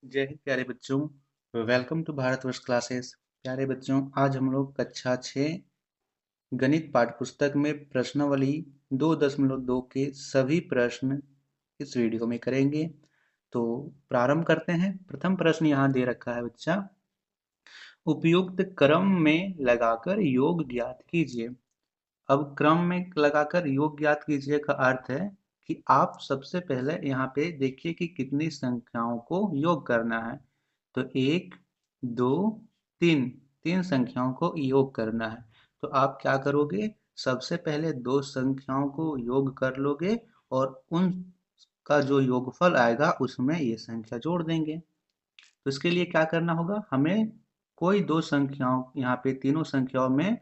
जय हिंद प्यारे बच्चों। Welcome to Bharatvarsh classes. प्यारे बच्चों, आज हम लोग कक्षा 6 गणित पाठ्यपुस्तक में प्रश्नावली 2.2 के सभी प्रश्न इस वीडियो में करेंगे। तो प्रारंभ करते हैं। प्रथम प्रश्न यहाँ दे रखा है बच्चा, उपयुक्त क्रम में लगाकर योग ज्ञात कीजिए। अब क्रम में लगाकर योग ज्ञात कीजिए का अर्थ है कि आप सबसे पहले यहाँ पे देखिए कि कितनी संख्याओं को योग करना है। तो 1, 2, 3, 3 संख्याओं को योग करना है। तो आप क्या करोगे, सबसे पहले 2 संख्याओं को योग कर लोगे और उन का जो योगफल आएगा उसमें ये संख्या जोड़ देंगे। तो इसके लिए क्या करना होगा, हमें कोई 2 संख्याओं, यहाँ पे तीनों संख्याओं में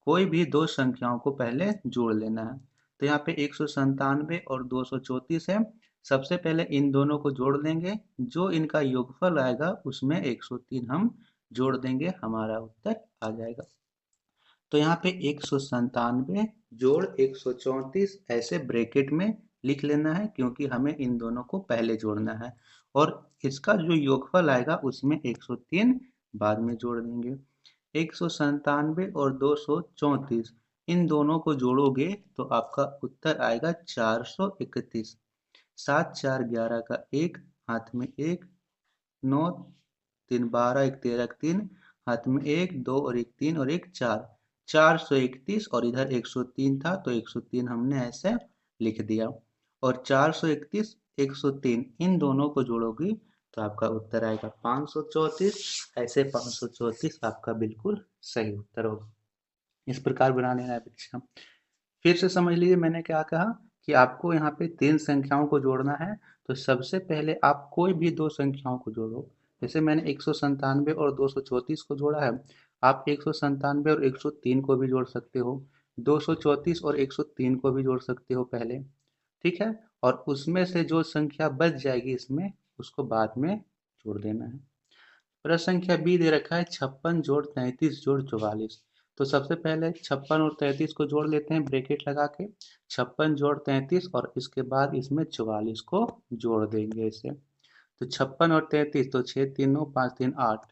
कोई भी 2 संख्याओं को पहले जोड़ लेना है। तो यहाँ पे 197 और 234 है। सबसे पहले इन दोनों को जोड़ देंगे, जो इनका योगफल आएगा उसमें 103 हम जोड़ देंगे, हमारा उत्तर आ जाएगा। तो यहाँ पे 197 जोड़ 134 ऐसे ब्रैकेट में लिख लेना है, क्योंकि हमें इन दोनों को पहले जोड़ना है और इसका जो योगफल आएगा उसमें 103 बाद में जोड़ देंगे। 197 और 234 इन दोनों को जोड़ोगे तो आपका उत्तर आएगा 431। 7 4 11 का 1, हाथ में 1, 9 3 12 1 13 3, हाथ में 1 2 और 1 3 और 1 4, 431 और इधर 103 था तो 103 हमने ऐसे लिख दिया। और 431 103 इन दोनों को जोड़ोगी तो आपका उत्तर आएगा 534। ऐसे 534 आपका बिल्कुल सही उत्तर होगा। इस प्रकार बना लेना है बच्चा। फिर से समझ लीजिए, मैंने क्या कहा कि आपको यहाँ पे 3 संख्याओं को जोड़ना है। तो सबसे पहले आप कोई भी 2 संख्याओं को जोड़ो। जैसे मैंने 197 और 234 को जोड़ा है, आप 197 और 103 को भी जोड़ सकते हो, 234 और 103 को भी जोड़ सकते हो पहले, ठीक है। और उसमें से जो संख्या बच जाएगी इसमें, उसको बाद में जोड़ देना है। प्रश्न संख्या बी दे रखा है 56 जोड़ 33 जोड़ 44। तो सबसे पहले 56 और 33 को जोड़ लेते हैं ब्रैकेट लगा के। 56 जोड़ 33 और इसके बाद इसमें 44 को जोड़ देंगे इसे। तो 56 और 33 तो 6 3 9 5 3 8,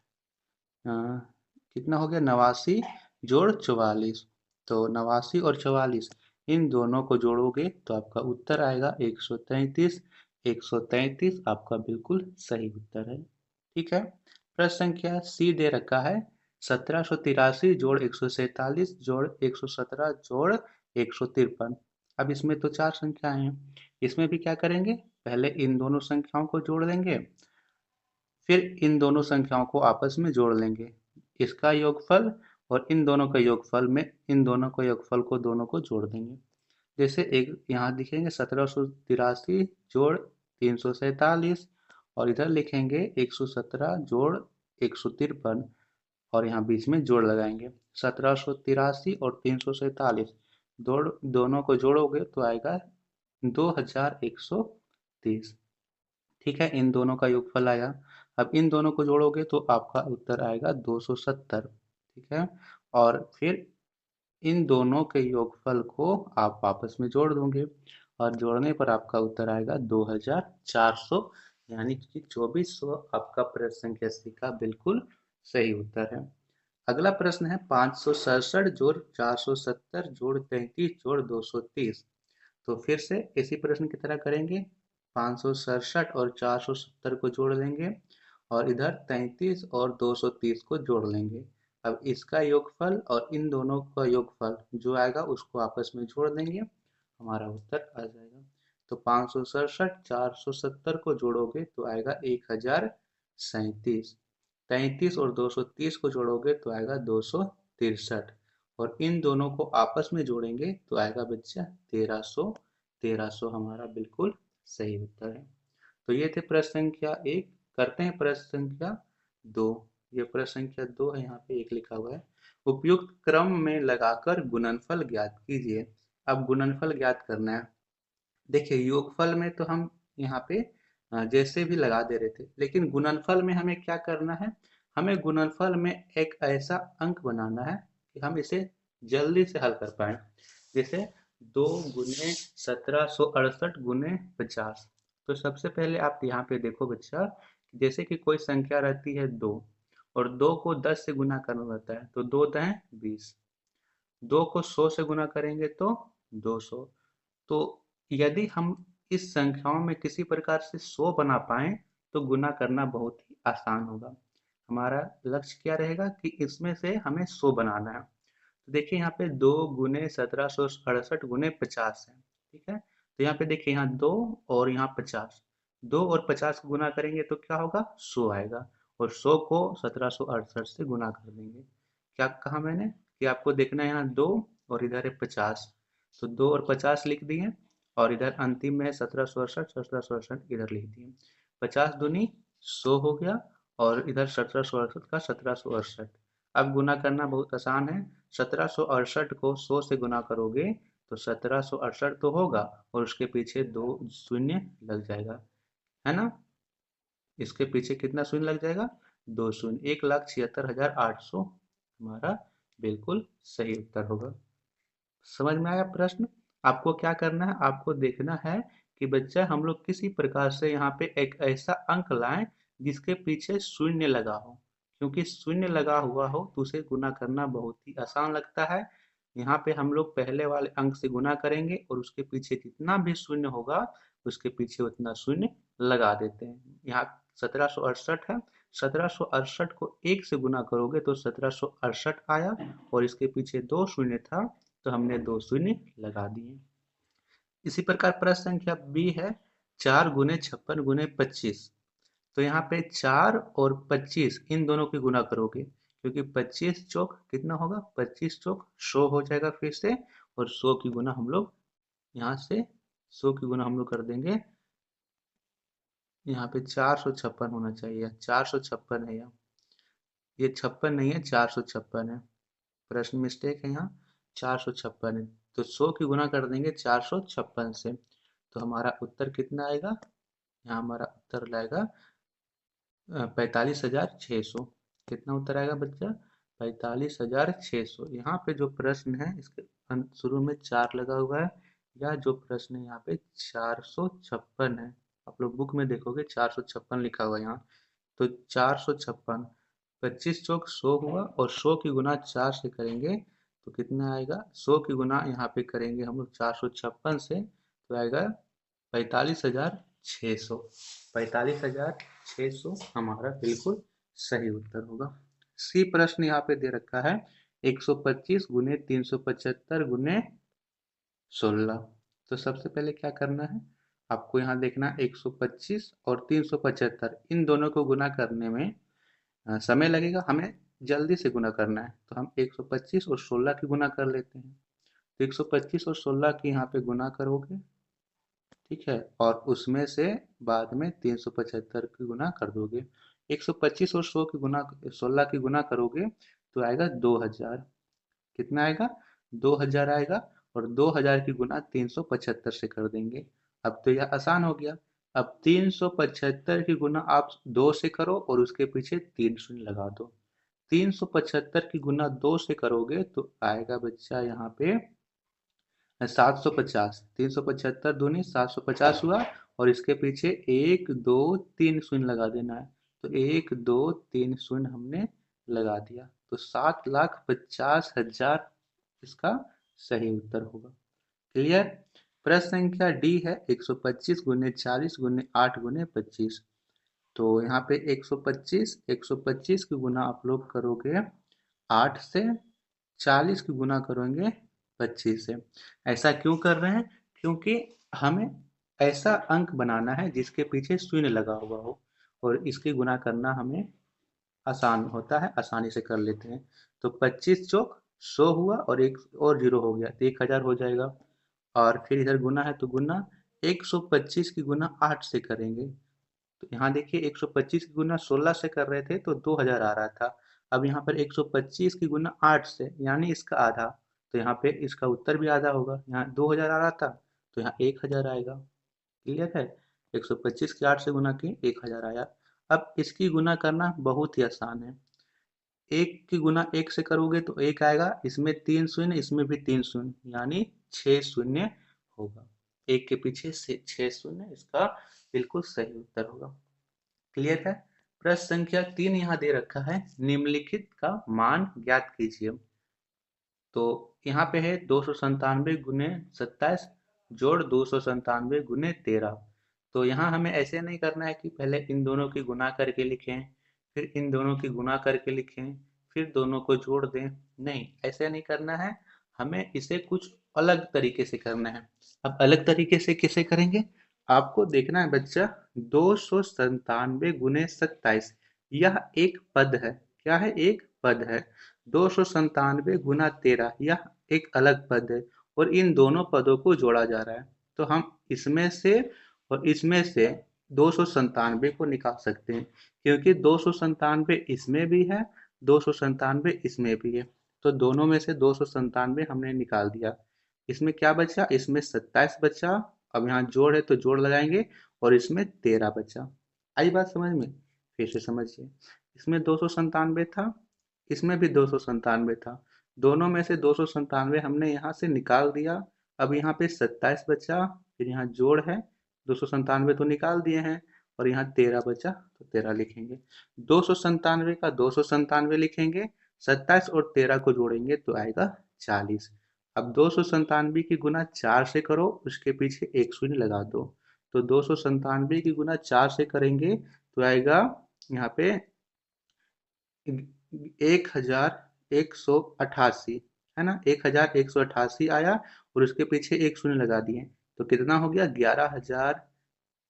कितना हो गया 89 जोड़ 44। तो 89 और 44 इन दोनों को जोड़ोगे तो आपका उत्तर आएगा 133। 133 आपका बिल्कुल सही उत्तर है, ठीक है। प्रश्न संख्या सी दे रखा है 1783 जोड़ 147 जोड़ 117 जोड़ 153। अब इसमें तो 4 संख्याएं हैं, इसमें भी क्या करेंगे, पहले इन दोनों संख्याओं को जोड़ देंगे, फिर इन दोनों संख्याओं को आपस में जोड़ लेंगे, इसका योगफल और इन दोनों का योगफल में इन दोनों का योगफल को दोनों को जोड़ देंगे। जैसे एक यहाँ लिखेंगे 1783 जोड़ 347 और इधर लिखेंगे 117 जोड़ 153 और यहाँ बीच में जोड़ लगाएंगे। 1783 और 347 दोनों को जोड़ोगे तो आएगा 2130, ठीक है। इन दोनों का योगफल आया। अब इन दोनों को जोड़ोगे तो आपका उत्तर आएगा 270, ठीक है। और फिर इन दोनों के योगफल को आप आपस में जोड़ दोगे और जोड़ने पर आपका उत्तर आएगा 2400, यानी कि 2400 आपका प्रश्न संख्या सी का बिल्कुल सही उत्तर है। अगला प्रश्न है 567 जोड़ 470 जोड़ 33 जोड़ 230। तो फिर से इसी प्रश्न की तरह करेंगे, 567 और 470 को जोड़ लेंगे और इधर 33 और 230 को जोड़ लेंगे। अब इसका योगफल और इन दोनों का योगफल जो आएगा उसको आपस में जोड़ देंगे, हमारा उत्तर आ जाएगा। तो 567 470 को जोड़ोगे तो आएगा 1037। 33 और 230 को जोड़ोगे तो आएगा 263 और इन दोनों को आपस में जोड़ेंगे तो आएगा बच्चा 1300। 1300 हमारा बिल्कुल सही उत्तर है। तो ये थे प्रश्न संख्या 1। करते हैं प्रश्न संख्या 2। ये प्रश्न संख्या 2 है, यहाँ पे 1 लिखा हुआ है, उपयुक्त क्रम में लगाकर गुणनफल ज्ञात कीजिए। अब गुणनफल ज्ञात करना है। देखिए योगफल में तो हम यहाँ पे जैसे भी लगा दे रहे थे, लेकिन गुणनफल में हमें क्या करना है, हमें गुणनफल में एक ऐसा अंक बनाना है कि हम इसे जल्दी से हल कर पाए। जैसे 2 गुने 1768 गुने 50। तो सबसे पहले आप यहाँ पे देखो बच्चा जैसे कि कोई संख्या रहती है 2 और 2 को 10 से गुना करना रहता है, तो 2 दहें 20, 2 को 100 से गुना करेंगे तो 200। तो यदि हम इस संख्याओं में किसी प्रकार से 100 बना पाएं तो गुना करना बहुत ही आसान होगा। हमारा लक्ष्य क्या रहेगा कि इसमें से हमें 100 बनाना है। तो देखिए यहाँ पे 2 गुने 1768 गुने 50 है, ठीक है। तो यहाँ पे देखिए यहाँ 2 और यहाँ 50, 2 और 50 को गुना करेंगे तो क्या होगा, 100 आएगा, और 100 को 1768 से गुना कर देंगे। क्या कहा मैंने कि आपको देखना है यहाँ 2 और इधर है 50, तो 2 और 50 लिख दिए, और इधर अंतिम में है 1768, 1768 इधर लिख दिए। 50 दूनी 100 हो गया, और इधर 1768 का 1768। अब गुना करना बहुत आसान है। 1768 को 100 से गुना करोगे तो 1768 तो होगा, और उसके पीछे 2 शून्य लग जाएगा, है ना। इसके पीछे कितना शून्य लग जाएगा, 2 शून्य, 1,76,800 हमारा बिल्कुल सही उत्तर होगा। समझ में आया प्रश्न। आपको क्या करना है, आपको देखना है कि बच्चा हम लोग किसी प्रकार से यहाँ पे एक ऐसा अंक लाएं जिसके पीछे शून्य लगा हो, क्योंकि शून्य लगा हुआ हो तो उसे गुना करना बहुत ही आसान लगता है। यहाँ पे हम लोग पहले वाले अंक से गुना करेंगे और उसके पीछे जितना भी शून्य होगा उसके पीछे उतना शून्य लगा देते हैं। यहाँ 1768 है, 1768 को 1 से गुना करोगे तो 1768 आया, और इसके पीछे 2 शून्य था तो हमने 2 शून्य लगा दिए। इसी प्रकार प्रश्न संख्या बी है, 4 गुने 56 गुने 25। तो यहाँ पे 4 और 25 इन दोनों की गुना करोगे, क्योंकि 25 चौक कितना होगा, 25 चौक 100 हो जाएगा फिर से, और 100 की गुना हम लोग यहाँ से 100 की गुना हम लोग कर देंगे, यहाँ पे 456 होना चाहिए, 456 है यहाँ, ये 56 नहीं है, 456 है, प्रश्न मिस्टेक है यहाँ, 456 है। तो 100 की गुना कर देंगे 456 से, तो हमारा उत्तर कितना आएगा, यहाँ हमारा उत्तर लाएगा 45,600। कितना उत्तर आएगा बच्चा, 45,600। यहाँ पे जो प्रश्न है इसके शुरू में 4 लगा हुआ है, या जो प्रश्न है यहाँ पे 456 है, आप लोग बुक में देखोगे 456 लिखा हुआ है यहाँ। तो 456, 25 चौक 100 हुआ, और 100 की गुना 4 से करेंगे तो कितना आएगा, 100 की गुना यहाँ पे करेंगे हम लोग 456 से, तो आएगा 45,600। 45,600 हमारा बिल्कुल सही उत्तर होगा। सी प्रश्न यहाँ पे दे रखा है, 125 गुने 375 गुने 16। तो सबसे पहले क्या करना है, आपको यहाँ देखना 125 और 375 इन दोनों को गुना करने में समय लगेगा, हमें जल्दी से गुना करना है, तो हम 125 और 16 की गुना कर लेते हैं। तो 125 और 16 की यहाँ पे गुना करोगे, ठीक है, और उसमें से बाद में 375 की गुना कर दोगे। 125 और 100 की गुना 16 की गुना करोगे तो आएगा 2000। कितना आएगा, 2000 आएगा, और 2000 की गुना 375 से कर देंगे। अब तो यह आसान हो गया। अब 375 की गुना आप 2 से करो और उसके पीछे 3 शून्य लगा दो। 375 की गुना 2 से करोगे तो आएगा बच्चा यहाँ पे 750। 375 दूनी 750 हुआ, और इसके पीछे 1 2 3 शून्य लगा देना है, तो 1 2 3 शून्य हमने लगा दिया, तो 7,50,000 इसका सही उत्तर होगा। क्लियर। प्रश्न संख्या डी है, 125 गुने 40 गुने 8 गुने 25। तो यहाँ पे 125 की गुना आप लोग करोगे 8 से, 40 की गुना करेंगे 25 से। ऐसा क्यों कर रहे हैं, क्योंकि हमें ऐसा अंक बनाना है जिसके पीछे शून्य लगा हुआ हो, और इसकी गुना करना हमें आसान होता है, आसानी से कर लेते हैं। तो 25 चौक 100 हुआ, और एक और जीरो हो गया तो 1000 हो जाएगा, और फिर इधर गुना है तो गुना 125 की गुना 8 से करेंगे। तो यहाँ देखिए 125 की गुना 16 से कर रहे थे तो 2000 आ रहा था। अब यहाँ पर 125 की गुना 8 से यानी इसका आधा, तो यहाँ पे इसका उत्तर भी आधा होगा। यहाँ 2000 आ रहा था तो यहाँ 1000 आएगा। क्लियर है। 125 की 8 से गुना किए 1000 आया। अब इसकी गुना करना बहुत ही आसान है। एक की गुना एक से करोगे तो एक आएगा, इसमें 3 शून्य, इसमें भी 3 शून्य, यानी 6 शून्य होगा। एक के पीछे से 6 शून्य इसका बिल्कुल सही उत्तर होगा। क्लियर है। प्रश्न संख्या 3 यहाँ दे रखा है, निम्नलिखित का मान ज्ञात कीजिए। तो यहाँ पे है 297 गुने 27 जोड़ 297 गुने 13। तो यहाँ हमें ऐसे नहीं करना है कि पहले इन दोनों की गुना करके लिखें, फिर इन दोनों की गुना करके लिखें, फिर दोनों को जोड़ दें। नहीं, ऐसे नहीं करना है, हमें इसे कुछ अलग तरीके से करना है। अब अलग तरीके से कैसे करेंगे, आपको देखना है बच्चा। 297 गुने 27 यह एक पद है। क्या है? एक पद है। 297 गुना 13 यह एक अलग पद है, और इन दोनों पदों को जोड़ा जा रहा है। तो हम इसमें से और इसमें से 297 को निकाल सकते हैं, क्योंकि 297 इसमें भी है, 297 इसमें भी है। तो दोनों में से 297 हमने निकाल दिया। इसमें क्या बचा? इसमें 27 बचा। अब यहाँ जोड़ है तो जोड़ लगाएंगे, और इसमें 13 बचा। आई बात समझ में? फिर से समझिए। इसमें 297 था, इसमें भी 297 था। दोनों में से 297 हमने यहाँ से निकाल दिया। अब यहाँ पे 27 बचा, फिर यहाँ जोड़ है, 297 तो निकाल दिए हैं, और यहाँ 13 बचा तो 13 लिखेंगे। 297 का 297 लिखेंगे, 27 और 13 को जोड़ेंगे तो आएगा 40। अब 297 की गुना 4 से करो, उसके पीछे एक शून्य लगा दो। तो 297 की गुना 4 से करेंगे तो आएगा यहाँ पे 1188, है ना? 1188 आया, और उसके पीछे एक शून्य लगा दिए, तो कितना हो गया?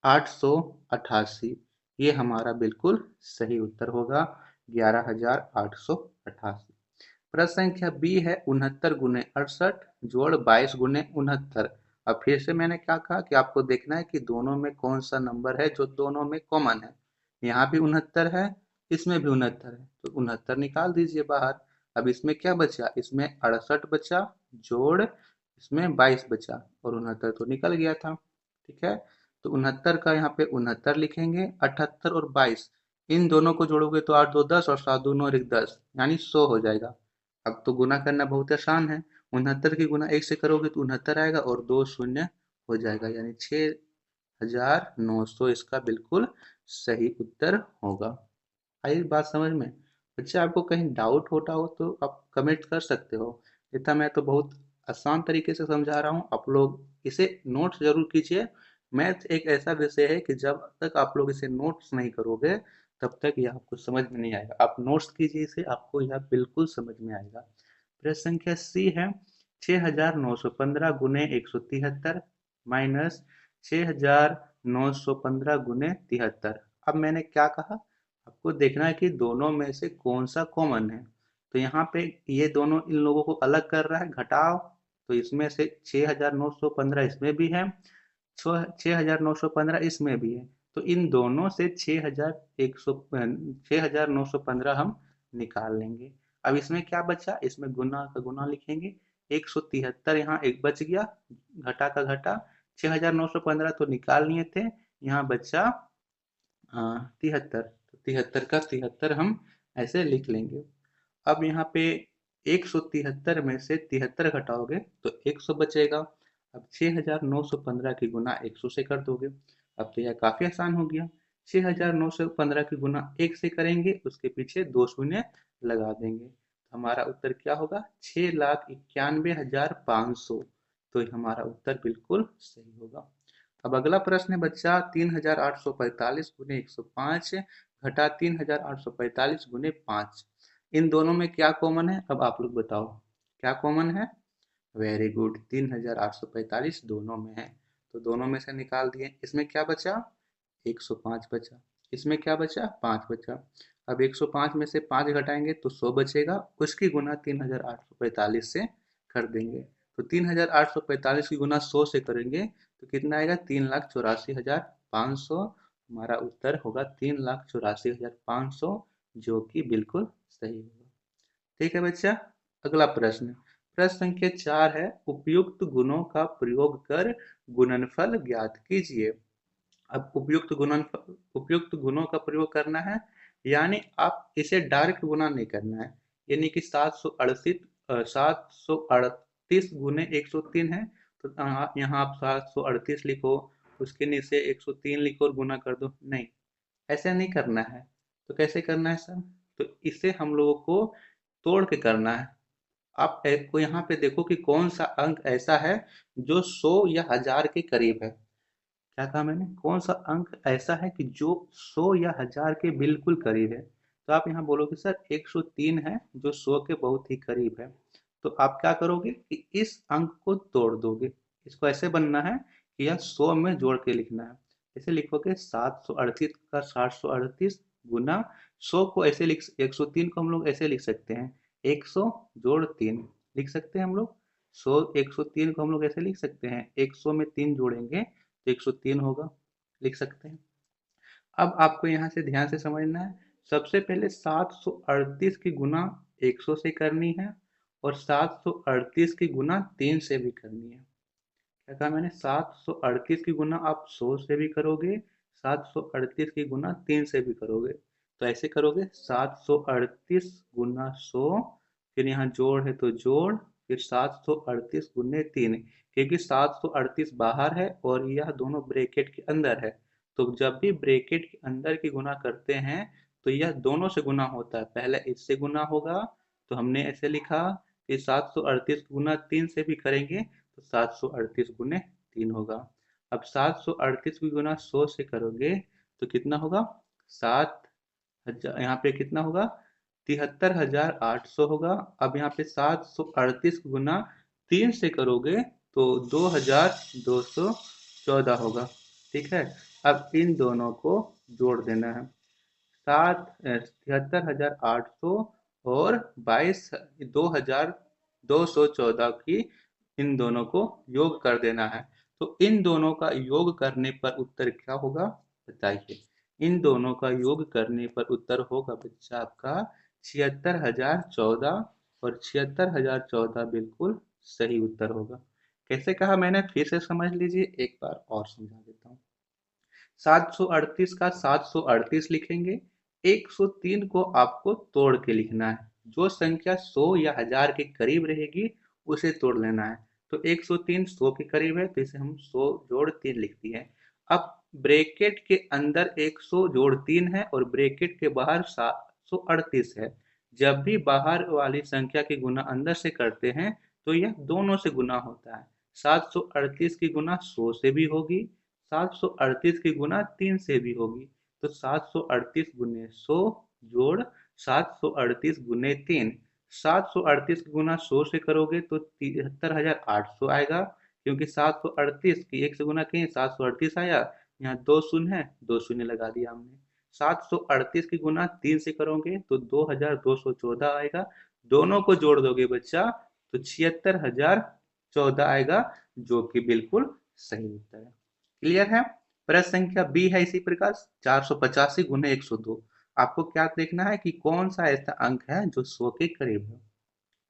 11888। ये हमारा बिल्कुल सही उत्तर होगा, 11888। प्रश्न संख्या बी है 69 गुने 68 जोड़ 22 गुने 69। अब फिर से मैंने क्या कहा कि आपको देखना है कि दोनों में कौन सा नंबर है जो दोनों में कॉमन है। यहाँ भी 69 है, इसमें भी 69 है, तो 69 निकाल दीजिए बाहर। अब इसमें क्या बचा? इसमें 68 बचा, जोड़ इसमें 22 बचा, और 69 तो निकल गया था। ठीक है, तो 69 का यहाँ पे 69 लिखेंगे। 78 और 22 इन दोनों को जोड़ोगे तो 8 2 10 और 7 2 9 1 10, यानी 100 हो जाएगा। अब तो गुना करना बहुत आसान है। 69 की गुना 1 से करोगे तो 69 आएगा, और 2 शून्य हो जाएगा, यानी 6900 इसका बिल्कुल सही उत्तर होगा। आई बात समझ में? बच्चे, आपको कहीं डाउट होता हो तो आप कमेंट कर सकते हो। इतना मैं तो बहुत आसान तरीके से समझा रहा हूँ, आप लोग इसे नोट जरूर कीजिए। मैथ एक ऐसा विषय है कि जब तक आप लोग इसे नोट्स नहीं करोगे तब तक यह आपको समझ में नहीं आएगा। आप नोट्स कीजिए इसे, आपको यह बिल्कुल समझ में आएगा। प्रश्न संख्या सी है 6915 गुने 173 माइनस 6915 गुने 73। अब मैंने क्या कहा, आपको देखना है कि दोनों में से कौन सा कॉमन है। तो यहाँ पे ये दोनों इन लोगों को अलग कर रहा है, घटाओ। तो इसमें से 6915 इसमें भी है, 6915 इसमें भी है, तो इन दोनों से 6915 हम निकाल लेंगे। अब इसमें क्या बचा? इसमें गुना का गुना लिखेंगे। 173 यहाँ एक बच गया, घटा का घटा। 6915 तो निकाल लिए थे, यहाँ बचा 73। तो 73 का 73 हम ऐसे लिख लेंगे। अब यहाँ पे 173 में से 73 घटाओगे तो 100 बचेगा। अब 6915 की गुना 100 से कर दोगे। अब तो यह काफी आसान हो गया। 6915 की गुना 1 से करेंगे, उसके पीछे 2 शून्य लगा देंगे, तो हमारा उत्तर क्या होगा? 6,91,500। तो हमारा उत्तर बिल्कुल सही होगा। अब अगला प्रश्न है बच्चा 3845 गुने 105 घटा 3845 गुने 5। इन दोनों में क्या कॉमन है? अब आप लोग बताओ क्या कॉमन है? वेरी गुड, 3845 दोनों में है, तो दोनों में से निकाल दिए। इसमें क्या बचा? 105 बचा। इसमें क्या बचा? 5 बचा। अब 105 में से 5 घटाएंगे तो 100 बचेगा, उसकी गुना 3845 से कर देंगे। तो 3845 की गुना 100 से करेंगे तो कितना आएगा? 3,84,500। हमारा उत्तर होगा 3,84,500, जो कि बिल्कुल सही होगा। ठीक है बच्चा, अगला प्रश्न। प्रश्न संख्या 4 है उपयुक्त गुणों का प्रयोग कर गुणनफल ज्ञात कीजिए। अब उपयुक्त गुणों का प्रयोग करना है, यानी आप इसे डायरेक्ट गुना नहीं करना है। यानी कि 738 गुने 103 है, तो यहाँ आप 738 लिखो, उसके नीचे 103 लिखो और गुना कर दो। नहीं, ऐसे नहीं करना है। तो कैसे करना है सर? तो इसे हम लोगों को तोड़ के करना है। आप को यहाँ पे देखो कि कौन सा अंक ऐसा है जो 100 या 1000 के करीब है। क्या कहा मैंने? कौन सा अंक ऐसा है कि जो 100 या 1000 के बिल्कुल करीब है? तो आप यहाँ बोलोगे सर 103 है जो 100 के बहुत ही करीब है। तो आप क्या करोगे कि इस अंक को तोड़ दोगे। इसको ऐसे बनना है कि यह 100 में जोड़ के लिखना है। ऐसे लिखोगे 738 का 738 गुना 100 को ऐसे लिख 103 को हम लोग ऐसे लिख सकते हैं 100 जोड़ 3 लिख सकते हैं हम लोग। 103 को हम लोग ऐसे लिख सकते हैं 100 में 3 जोड़ेंगे तो 103 होगा, लिख सकते हैं। अब आपको यहाँ से ध्यान से समझना है। सबसे पहले 738 की गुना 100 से करनी है और 738 की गुना 3 से भी करनी है। क्या कहा मैंने? 738 की गुना आप 100 से भी करोगे, 738 की गुना 3 से भी करोगे। तो ऐसे करोगे 738 गुना 100, फिर यहाँ जोड़ है तो जोड़, फिर 738 गुने 3, क्योंकि 738 बाहर है और यह दोनों ब्रैकेट के अंदर है। तो जब भी ब्रैकेट के अंदर की गुना करते हैं तो यह दोनों से गुना होता है। पहले इससे गुना होगा तो हमने ऐसे लिखा, फिर 738 गुना 3 से भी करेंगे तो 738 गुने 3 होगा। अब 738 की गुना 100 से करोगे तो कितना होगा? 7,000, यहाँ पे कितना होगा? 73,800 होगा। अब यहाँ पे 738 गुना 3 से करोगे तो 2,214 होगा। ठीक है। अब इन दोनों को जोड़ देना है। 73,800 और 2,214 की इन दोनों को योग कर देना है। तो इन दोनों का योग करने पर उत्तर क्या होगा बताइए? इन दोनों का योग करने पर उत्तर होगा बच्चा आपका 76,014, और 76,014 बिल्कुल सही उत्तर होगा। कैसे कहा मैंने? फिर से समझ लीजिए, एक बार और समझा देता हूँ। 738 का 738 लिखेंगे, 103 को आपको तोड़ के लिखना है। जो संख्या 100 या 1000 के करीब रहेगी उसे तोड़ लेना है। तो 103 100 के करीब है तो इसे हम 100 जोड़ 3 लिख दिए। अब ब्रैकेट के अंदर 100 जोड़ 3 है और ब्रैकेट के बाहर 738 है। जब भी बाहर वाली संख्या की गुना अंदर से करते हैं तो यह दोनों से गुना होता है। 738 की गुना 100 से भी होगी, 738 की गुना 3 से भी होगी। तो 738 गुने 100 जोड़ 738 गुने 3। 738 की गुना 100 से करोगे तो 73,800 आएगा, क्योंकि 738 की 1 से गुना किए 738 आया। यहाँ 2 शून्य है, 2 शून्य लगा दिया हमने। 738 की गुना 3 से करोगे तो 2,214 आएगा। दोनों को जोड़ दोगे बच्चा तो 76,014 आएगा, जो कि बिल्कुल सही उत्तर है। क्लियर है? प्रश्न संख्या बी है इसी प्रकार 485 गुने 102। आपको क्या देखना है कि कौन सा ऐसा अंक है जो 100 के करीब है।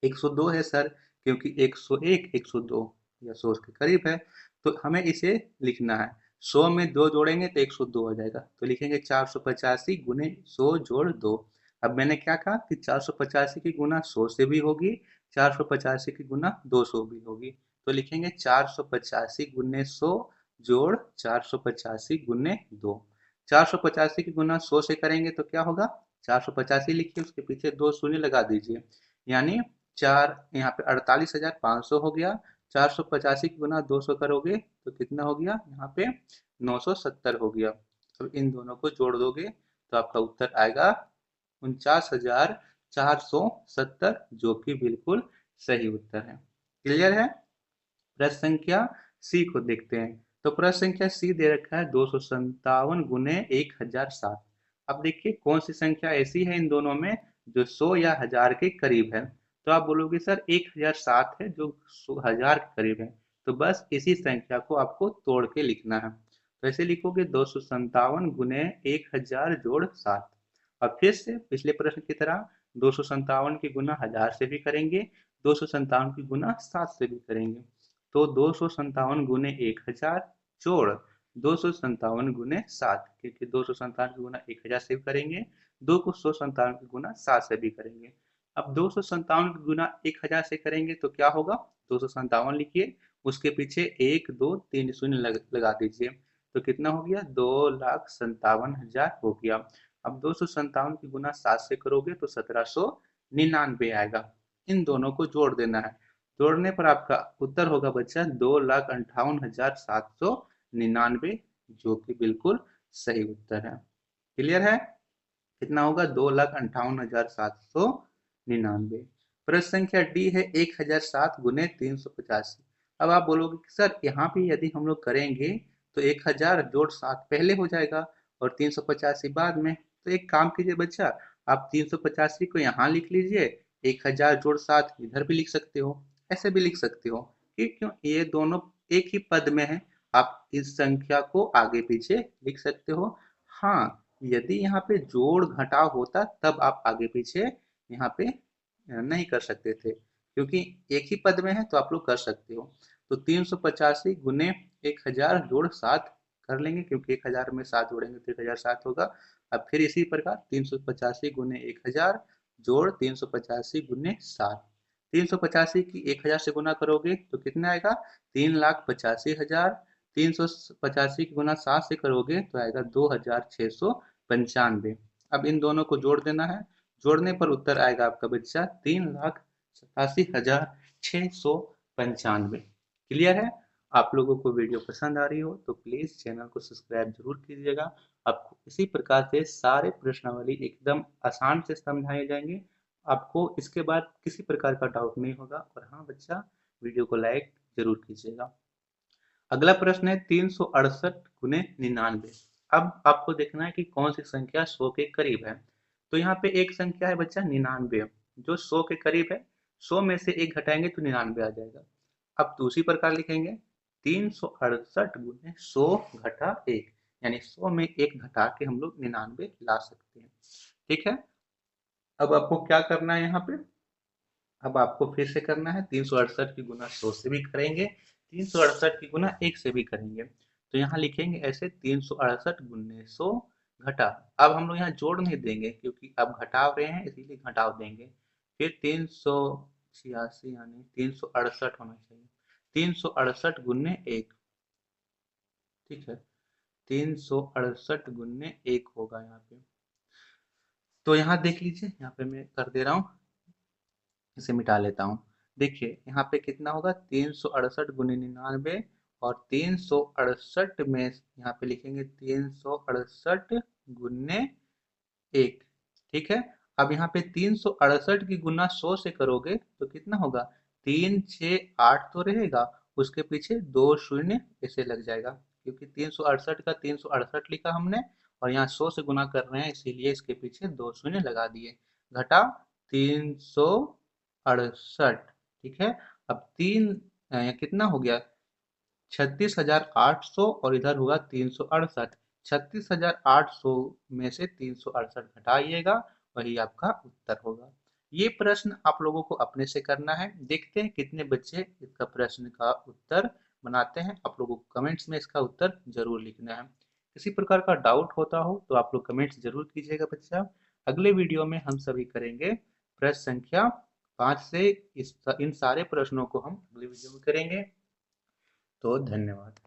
102 है सर, क्योंकि 101 102 या 100 के करीब है, तो हमें इसे लिखना है। 100 में 2 जोड़ेंगे तो 102 हो जाएगा, तो लिखेंगे 485 गुने 100 जोड़ 2। अब मैंने क्या कहा कि 485 की गुना 100 से भी होगी, 485 की गुना 200 भी होगी। तो लिखेंगे 485 गुने 100 जोड़ 485 गुने 2। 485 की गुना 100 से करेंगे तो क्या होगा? 485 लिखिए, उसके पीछे 2 शून्य लगा दीजिए, यानी चार, यहाँ पे 48,500 हो गया। 485 की गुना 200 करोगे तो कितना हो गया? यहाँ पे 970 हो गया। अब इन दोनों को जोड़ दोगे तो आपका उत्तर आएगा 49,470, जो कि बिल्कुल सही उत्तर है। क्लियर है? प्रश्न संख्या सी को देखते हैं। तो प्रश्न संख्या सी दे रखा है 257 गुने 1007। अब देखिए कौन सी संख्या ऐसी है इन दोनों में जो 100 या 1000 के करीब है। तो आप बोलोगे सर 1007 है जो 1000 के करीब है। तो बस इसी संख्या को आपको तोड़ के लिखना है। तो ऐसे लिखोगे 257 गुने 1000 जोड़ 7। अब फिर से पिछले प्रश्न की तरह 257 की गुना 1000 से भी करेंगे, 257 की गुना 7 से भी करेंगे। तो 257 गुने 1000 जोड़ 257 गुने 7, क्योंकि 257 की गुना 1000 से भी करेंगे, 257 की गुना 7 से भी करेंगे। अब 257 की गुना 1000 से करेंगे तो क्या होगा? 257 लिखिए, उसके पीछे 1 2 3 शून्य लगा दीजिए, तो कितना हो गया? 2,57,000 हो गया। अब 257 की गुना 7 से करोगे तो 1799 आएगा। इन दोनों को जोड़ देना है। जोड़ने पर आपका उत्तर होगा बच्चा 2,58,799, जो कि बिल्कुल सही उत्तर है। क्लियर है? कितना होगा? 2,58,799। प्रश्न संख्या डी है 1007 गुने 385। अब आप बोलोगे कि सर यहाँ पे यदि हम लोग करेंगे तो 1000 जोड़ 7 पहले हो जाएगा और 385 बाद में। तो एक काम कीजिए बच्चा, आप 385 को यहाँ लिख लीजिए, 1000 जोड़ 7 इधर भी लिख सकते हो, ऐसे भी लिख सकते हो। क्यों? ये दोनों एक ही पद में है, आप इस संख्या को आगे पीछे लिख सकते हो। हाँ, यदि यहाँ पे जोड़ घटाव होता तब आप आगे पीछे यहाँ पे नहीं कर सकते थे, क्योंकि एक ही पद में है तो आप लोग कर सकते हो। तो 385 गुने 1000 जोड़ 7 कर लेंगे, क्योंकि 1000 में 7 जोड़ेंगे तो 1007 होगा। अब फिर इसी प्रकार 385 गुने 1000 जोड़ 385 गुने 7। 385 की 1000 से गुना करोगे तो कितना आएगा? 3,85,000। 385 की गुना 7 से करोगे तो आएगा 2,695। अब इन दोनों को जोड़ देना है। जोड़ने पर उत्तर आएगा आपका बच्चा 3,87,695। क्लियर है? आप लोगों को वीडियो पसंद आ रही हो तो प्लीज चैनल को सब्सक्राइब जरूर कीजिएगा। आपको इसी प्रकार से सारे प्रश्नावली एकदम आसान से समझाए जाएंगे। आपको इसके बाद किसी प्रकार का डाउट नहीं होगा। और हाँ बच्चा, वीडियो को लाइक जरूर कीजिएगा। अगला प्रश्न है 368 गुने 99। अब आपको देखना है कि कौन सी संख्या 100 के करीब है। तो यहाँ पे एक संख्या है बच्चा 99, जो 100 के करीब है। 100 में से एक घटाएंगे तो 99 आ जाएगा। अब दूसरी प्रकार लिखेंगे 368 गुने 100 घटा 1, यानी 100 में एक घटा के हम लोग 99 ला सकते हैं। ठीक है? अब आपको क्या करना है यहाँ पे? अब आपको फिर से करना है 368 की गुना 100 से भी करेंगे, 368 की गुना 1 से भी करेंगे। तो यहाँ लिखेंगे ऐसे 368 गुने 100 घटा। अब हम लोग यहाँ जोड़ नहीं देंगे, क्योंकि अब घटाव रहे हैं इसीलिए घटाव देंगे। फिर 386 यानी 368 होना चाहिए। 368 गुने 1, ठीक है, 368 गुने 1 होगा यहाँ पे। तो यहाँ देख लीजिए, यहाँ पे मैं कर दे रहा हूँ, इसे मिटा लेता हूँ। देखिए यहाँ पे कितना होगा? 368 गुने 99, और 368 में यहाँ पे लिखेंगे 368 गुने 1। ठीक है? अब यहाँ पे 368 की गुना 100 से करोगे तो कितना होगा? 368 तो रहेगा, उसके पीछे 2 शून्य ऐसे लग जाएगा, क्योंकि 368 का 368 लिखा हमने और यहाँ 100 से गुना कर रहे हैं, इसीलिए इसके पीछे 2 शून्य लगा दिए। घटा 368। ठीक है? अब कितना हो गया? 36,800, और इधर होगा 368। 36,800 में से 368 घटाइएगा, वही आपका उत्तर होगा। ये प्रश्न आप लोगों को अपने से करना है। देखते हैं कितने बच्चे इसका प्रश्न का उत्तर बनाते हैं। आप लोगों को कमेंट्स में इसका उत्तर जरूर लिखना है। किसी प्रकार का डाउट होता हो तो आप लोग कमेंट्स जरूर कीजिएगा बच्चा। अगले वीडियो में हम सभी करेंगे प्रश्न संख्या 5 से। इन सारे प्रश्नों को हम अगले वीडियो में करेंगे। तो धन्यवाद।